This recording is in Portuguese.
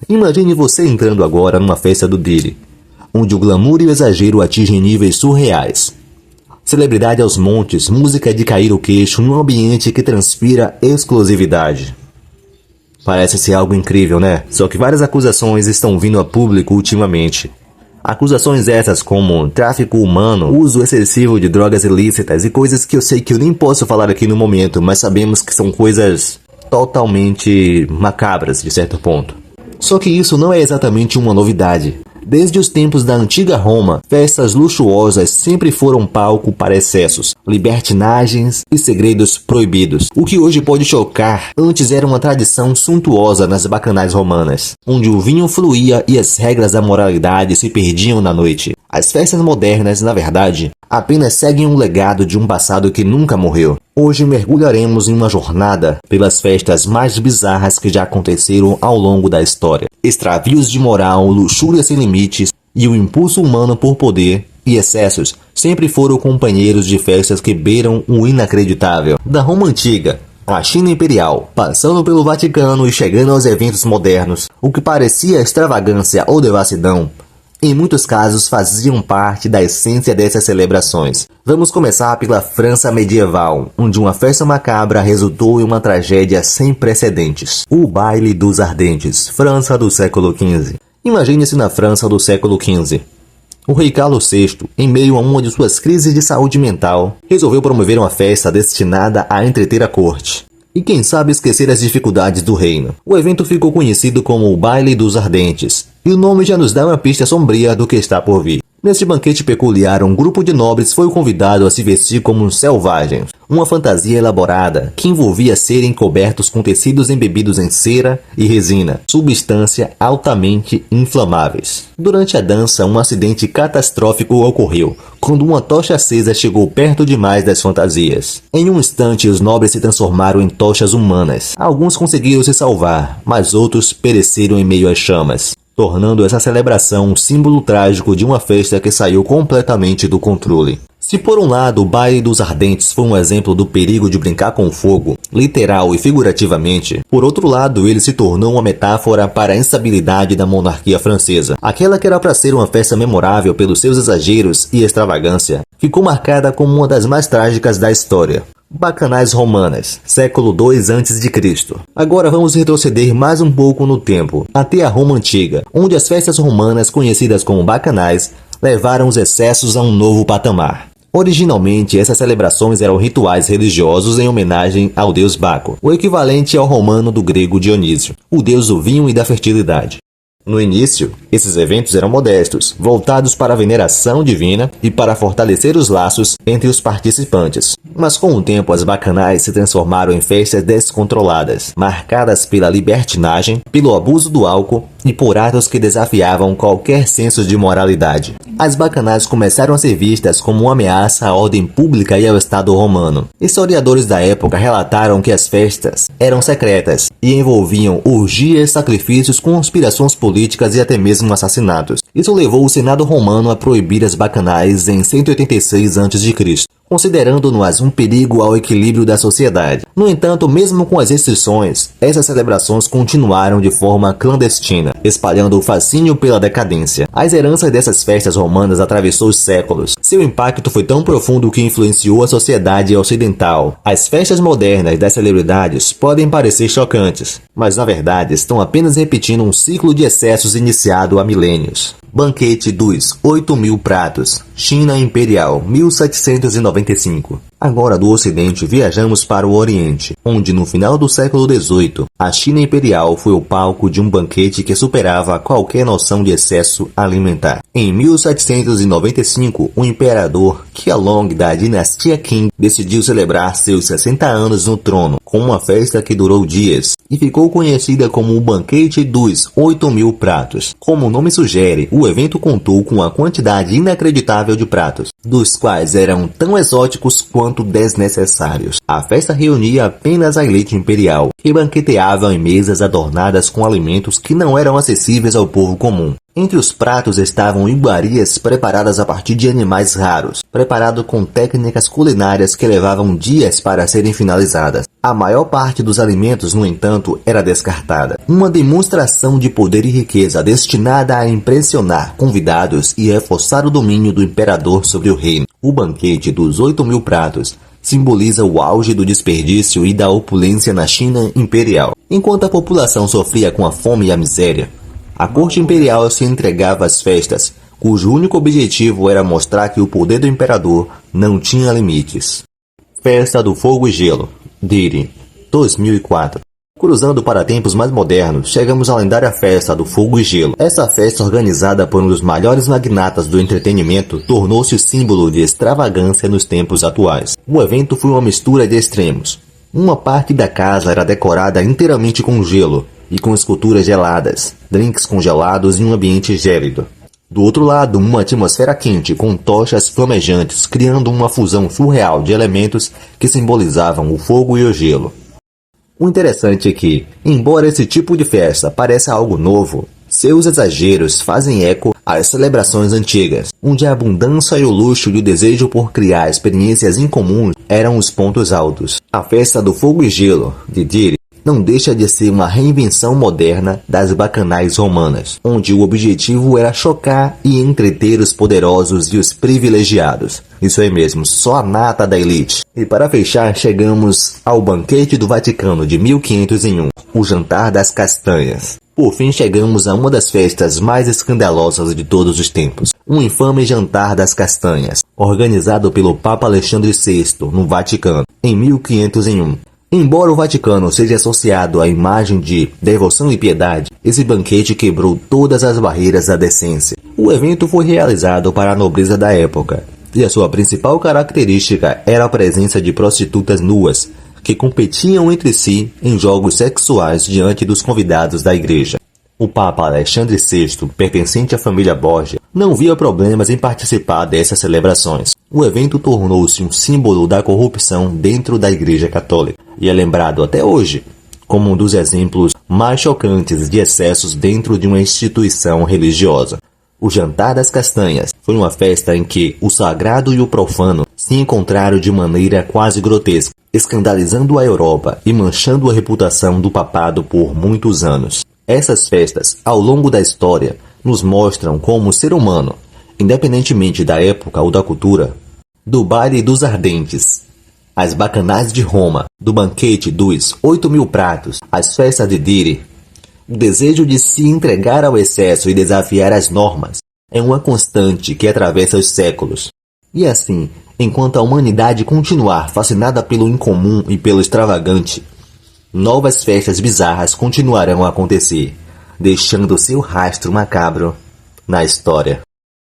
Imagine você entrando agora numa festa do Diddy, onde o glamour e o exagero atingem níveis surreais. Celebridade aos montes, música de cair o queixo num ambiente que transpira exclusividade. Parece ser algo incrível, né? Só que várias acusações estão vindo a público ultimamente. Acusações essas como tráfico humano, uso excessivo de drogas ilícitas e coisas que eu sei que eu nem posso falar aqui no momento, mas sabemos que são coisas totalmente macabras de certo ponto. Só que isso não é exatamente uma novidade. Desde os tempos da antiga Roma, festas luxuosas sempre foram palco para excessos, libertinagens e segredos proibidos. O que hoje pode chocar, antes era uma tradição suntuosa nas bacanais romanas, onde o vinho fluía e as regras da moralidade se perdiam na noite. As festas modernas, na verdade, apenas seguem um legado de um passado que nunca morreu. Hoje mergulharemos em uma jornada pelas festas mais bizarras que já aconteceram ao longo da história. Extravios de moral, luxúria sem limites e o impulso humano por poder e excessos sempre foram companheiros de festas que beiram o inacreditável. Da Roma Antiga a China Imperial, passando pelo Vaticano e chegando aos eventos modernos, o que parecia extravagância ou devassidão, em muitos casos faziam parte da essência dessas celebrações. Vamos começar pela França medieval, onde uma festa macabra resultou em uma tragédia sem precedentes. O Baile dos Ardentes, França do século XV. Imagine-se na França do século XV. O rei Carlos VI, em meio a uma de suas crises de saúde mental, resolveu promover uma festa destinada a entreter a corte. E quem sabe esquecer as dificuldades do reino. O evento ficou conhecido como o Baile dos Ardentes, e o nome já nos dá uma pista sombria do que está por vir. Neste banquete peculiar, um grupo de nobres foi convidado a se vestir como selvagens, uma fantasia elaborada que envolvia serem cobertos com tecidos embebidos em cera e resina, substância altamente inflamáveis. Durante a dança, um acidente catastrófico ocorreu, quando uma tocha acesa chegou perto demais das fantasias. Em um instante, os nobres se transformaram em tochas humanas. Alguns conseguiram se salvar, mas outros pereceram em meio às chamas, tornando essa celebração um símbolo trágico de uma festa que saiu completamente do controle. Se por um lado o Baile dos Ardentes foi um exemplo do perigo de brincar com fogo, literal e figurativamente, por outro lado ele se tornou uma metáfora para a instabilidade da monarquia francesa. Aquela que era para ser uma festa memorável pelos seus exageros e extravagância, ficou marcada como uma das mais trágicas da história. Bacanais romanas, século II a.C. Agora vamos retroceder mais um pouco no tempo, até a Roma Antiga, onde as festas romanas conhecidas como bacanais levaram os excessos a um novo patamar. Originalmente, essas celebrações eram rituais religiosos em homenagem ao deus Baco, o equivalente ao romano do grego Dionísio, o deus do vinho e da fertilidade. No início, esses eventos eram modestos, voltados para a veneração divina e para fortalecer os laços entre os participantes. Mas com o tempo, as bacanais se transformaram em festas descontroladas, marcadas pela libertinagem, pelo abuso do álcool e por atos que desafiavam qualquer senso de moralidade. As bacanais começaram a ser vistas como uma ameaça à ordem pública e ao Estado romano. Historiadores da época relataram que as festas eram secretas e envolviam orgias, sacrifícios, conspirações políticas e até mesmo assassinatos. Isso levou o Senado romano a proibir as bacanais em 186 a.C., considerando-nas um perigo ao equilíbrio da sociedade. No entanto, mesmo com as restrições, essas celebrações continuaram de forma clandestina, espalhando o fascínio pela decadência. As heranças dessas festas romanas atravessou os séculos. Seu impacto foi tão profundo que influenciou a sociedade ocidental. As festas modernas das celebridades podem parecer chocantes, mas na verdade estão apenas repetindo um ciclo de excessos iniciado há milênios. Banquete dos 8.000 pratos, China Imperial, 1795. Agora do Ocidente viajamos para o Oriente, onde no final do século XVIII, a China Imperial foi o palco de um banquete que superava qualquer noção de excesso alimentar. Em 1795, o imperador Qianlong da dinastia Qing decidiu celebrar seus 60 anos no trono, com uma festa que durou dias, e ficou conhecida como o Banquete dos 8.000 pratos. Como o nome sugere, o evento contou com uma quantidade inacreditável de pratos, dos quais eram tão exóticos quanto desnecessários. A festa reunia apenas a elite imperial, que banqueteava em mesas adornadas com alimentos que não eram acessíveis ao povo comum. Entre os pratos estavam iguarias preparadas a partir de animais raros, preparado com técnicas culinárias que levavam dias para serem finalizadas. A maior parte dos alimentos, no entanto, era descartada. Uma demonstração de poder e riqueza destinada a impressionar convidados e reforçar o domínio do imperador sobre o reino. O banquete dos 8.000 pratos simboliza o auge do desperdício e da opulência na China imperial. Enquanto a população sofria com a fome e a miséria, a corte imperial se entregava às festas, cujo único objetivo era mostrar que o poder do imperador não tinha limites. Festa do Fogo e Gelo, Diri, 2004. Cruzando para tempos mais modernos, chegamos à lendária Festa do Fogo e Gelo. Essa festa, organizada por um dos maiores magnatas do entretenimento, tornou-se símbolo de extravagância nos tempos atuais. O evento foi uma mistura de extremos. Uma parte da casa era decorada inteiramente com gelo e com esculturas geladas, drinks congelados e um ambiente gélido. Do outro lado, uma atmosfera quente com tochas flamejantes, criando uma fusão surreal de elementos que simbolizavam o fogo e o gelo. O interessante é que, embora esse tipo de festa pareça algo novo, seus exageros fazem eco às celebrações antigas, onde a abundância e o luxo e o desejo por criar experiências incomuns eram os pontos altos. A Festa do Fogo e Gelo, de Diri, não deixa de ser uma reinvenção moderna das bacanais romanas, onde o objetivo era chocar e entreter os poderosos e os privilegiados. Isso é mesmo, só a nata da elite. E para fechar, chegamos ao Banquete do Vaticano de 1501, o Jantar das Castanhas. Por fim, chegamos a uma das festas mais escandalosas de todos os tempos, o infame Jantar das Castanhas, organizado pelo Papa Alexandre VI no Vaticano, em 1501. Embora o Vaticano seja associado à imagem de devoção e piedade, esse banquete quebrou todas as barreiras da decência. O evento foi realizado para a nobreza da época, e a sua principal característica era a presença de prostitutas nuas, que competiam entre si em jogos sexuais diante dos convidados da igreja. O Papa Alexandre VI, pertencente à família Borgia, não via problemas em participar dessas celebrações. O evento tornou-se um símbolo da corrupção dentro da Igreja Católica e é lembrado até hoje como um dos exemplos mais chocantes de excessos dentro de uma instituição religiosa. O Jantar das Castanhas foi uma festa em que o sagrado e o profano se encontraram de maneira quase grotesca, escandalizando a Europa e manchando a reputação do papado por muitos anos. Essas festas, ao longo da história, nos mostram como o ser humano, independentemente da época ou da cultura, do baile dos ardentes, as bacanais de Roma, do banquete dos 8.000 pratos, as festas de Diri, o desejo de se entregar ao excesso e desafiar as normas é uma constante que atravessa os séculos. E assim, enquanto a humanidade continuar fascinada pelo incomum e pelo extravagante, novas festas bizarras continuarão a acontecer, deixando seu rastro macabro na história.